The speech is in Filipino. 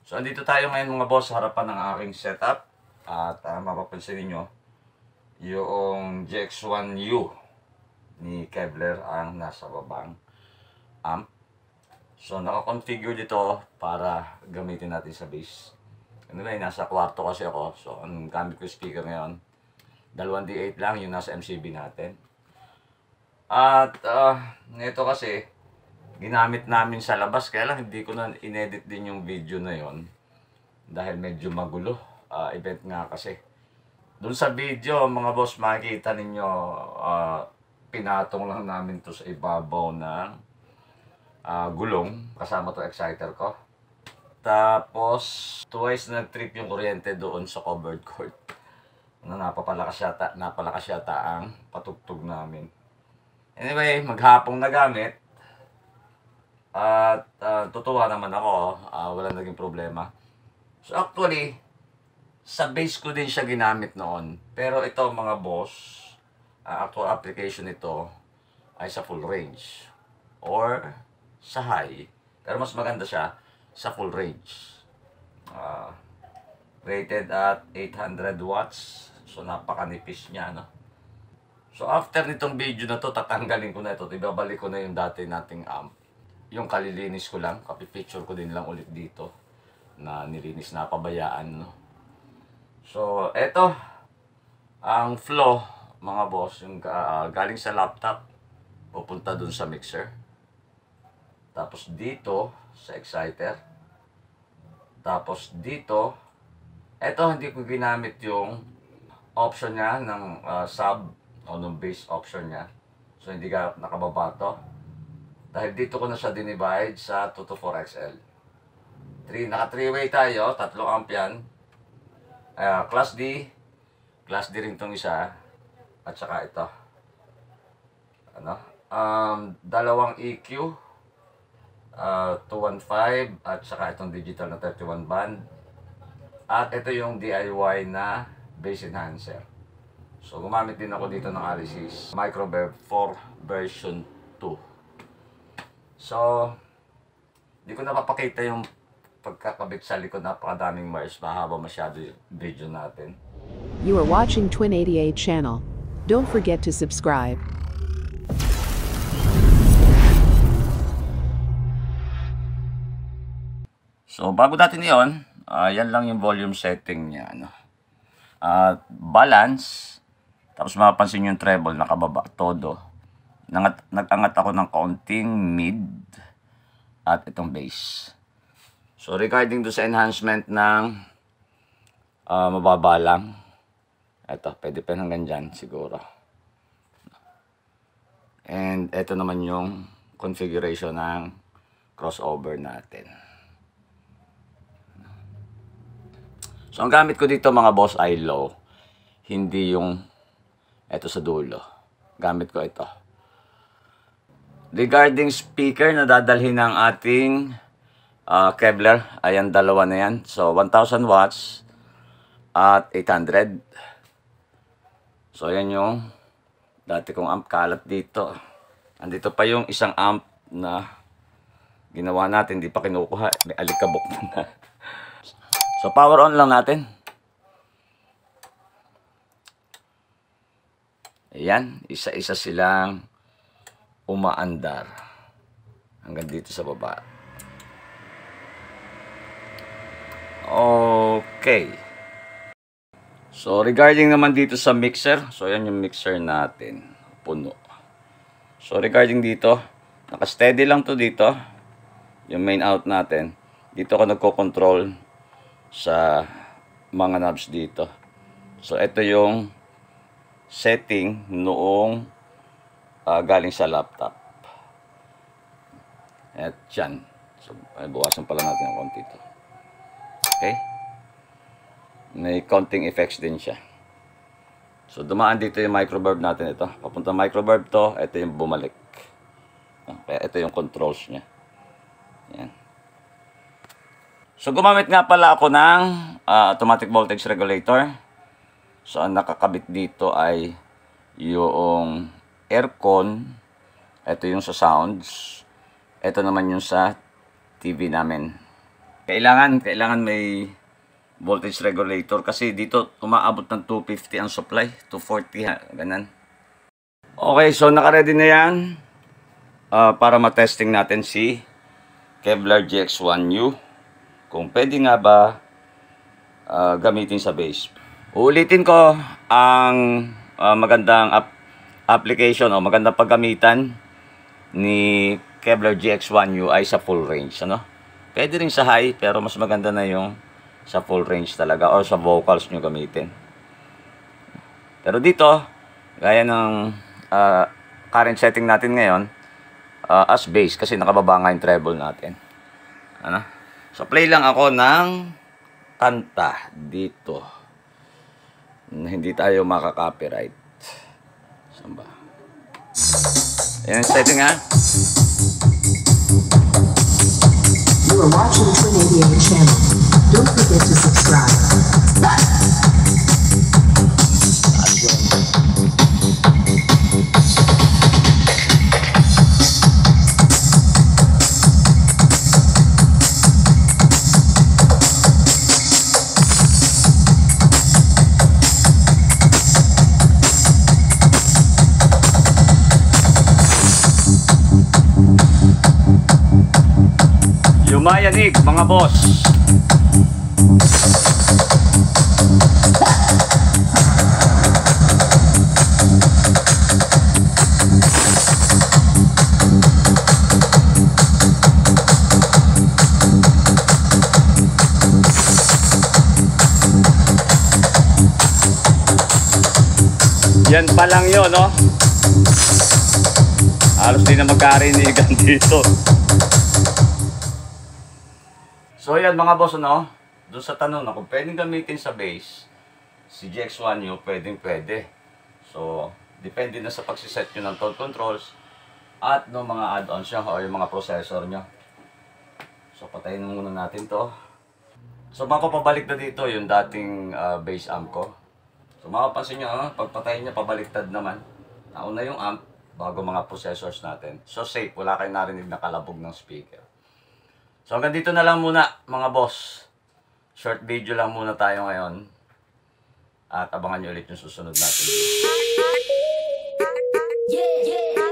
So, andito tayo ngayon mga boss sa harapan ng aking setup. At mapapansin niyo yung GX1U ni Kevlar ang nasa babang amp. So, naka-configure dito para gamitin natin sa bass. Anyway, nasa kwarto kasi ako. So, ang gamit ko speaker ngayon, dalawang D8 lang, yung nasa MCB natin. At nito kasi, ginamit namin sa labas, kaya lang hindi ko na inedit din yung video na yon dahil medyo magulo. Event nga kasi. Doon sa video, mga boss, makikita ninyo, pinatong lang namin to sa ibabaw ng gulong, kasama to exciter ko. Tapos, twice nag-trip yung kuryente doon sa covered court. Napalakas yata ang patugtog namin. Anyway, maghapong na gamit. At tutuwa naman ako, wala naging problema. So actually, sa base ko din siya ginamit noon. Pero ito mga boss, actual application nito ay sa full range or sa high. Pero mas maganda siya sa full range. Rated at 800 watts. So napakanipis niya, no? So after nitong video na to, tatanggalin ko na ito. Ibabalik ko na yung dati nating amp. Yung kalilinis ko lang, kapipicture ko din lang ulit dito na nilinis na pabayaan, no? So, eto ang flow, mga boss, yung galing sa laptop pupunta dun sa mixer. Tapos dito sa exciter. Tapos dito, eto hindi ko ginamit yung option niya ng sub o ng bass option niya. So, hindi ka nakababa to. Dahil dito ko na siya dinivide sa 224XL. Naka 3-way tayo, 3 amp yan. Class D rin tong isa. At saka ito. Dalawang EQ, 215, at saka itong digital na 31 band. At ito yung DIY na bass enhancer. So gumamit din ako dito ng Alesis Microverb 4 version 2. So, di ko napapakita yung pagkakabit sa likod. Napakadaming wires. Mahaba masyado yung video natin. You are watching Twin88 channel. Don't forget to subscribe. So, bago natin yon, yan lang yung volume setting niya. Balance. Tapos mapapansin yung treble, nakababa, todo. Nag-angat ako ng kaunting mid at itong bass. So regarding do sa enhancement ng mababa lang, ito pwede pa hanggang dyan siguro. And ito naman yung configuration ng crossover natin. So ang gamit ko dito mga boss ay low, hindi yung ito sa dulo. Gamit ko ito. Regarding speaker na dadalhin ng ating Kevlar, ayan, dalawa na yan. So, 1,000 watts at 800. So, ayan yung dati kong amp, kalat dito. Andito pa yung isang amp na ginawa natin, di pa kinukuha. May alikabok na. So, power on lang natin. Ayan, isa-isa silang umaandar hanggang dito sa baba. Okay. So, regarding naman dito sa mixer. So, yan yung mixer natin. Puno. So, regarding dito, naka-steady lang to dito. Yung main out natin. Dito ako nagko-control sa mga knobs dito. So, ito yung setting noong galing sa laptop. At yan. So, buwasan pala natin ang konti ito. Okay? May counting effects din siya. So, dumaan dito yung microverb natin ito. Papunta microverb to, ito yung bumalik. Kaya ito yung controls niya. Yan. So, gumamit nga pala ako ng automatic voltage regulator. So, ang nakakabit dito ay yung aircon. Ito yung sa sounds. Ito naman yung sa TV namin. kailangan may voltage regulator kasi dito umaabot ng 250 ang supply, 240 ha, ganun. Okay, so naka-ready na yan para ma-testing natin si Kevlar GX1U kung pwede nga ba gamitin sa base. Uulitin ko ang magandang application o magandang paggamitan ni Kevlar GX1U ay sa full range, ano? Pwede rin sa high pero mas maganda na yung sa full range talaga or sa vocals nyo gamitin. Pero dito, gaya ng current setting natin ngayon, as bass kasi nakababa nga yung treble natin. Ano? So play lang ako ng kanta dito. Hindi tayo makaka-copyright. Saan ba? Ayan ang setting ha. You are watching Twin 88 channel. Don't forget to subscribe. Yumayanig mga boss. Yan pa lang yun, no? Halos di na magkarinigan dito. So yan mga boss, no? Doon sa tanong na kung pwedeng gamitin sa bass, si GX1U pwede. So, depende na sa pagsiset nyo ng tone controls at ng mga add-ons nyo o yung mga processor nyo. So, patayin muna natin to. So, mapapabalik na dito yung dating bass amp ko. So, mapapansin nyo, pagpatayin nyo, pabaliktad naman. Nauna yung amp bago mga processors natin. So, safe. Wala kayong narinig na kalabog ng speaker. So hanggang dito na lang muna mga boss. Short video lang muna tayo ngayon. At abangan nyo ulit yung susunod natin. Yeah, yeah.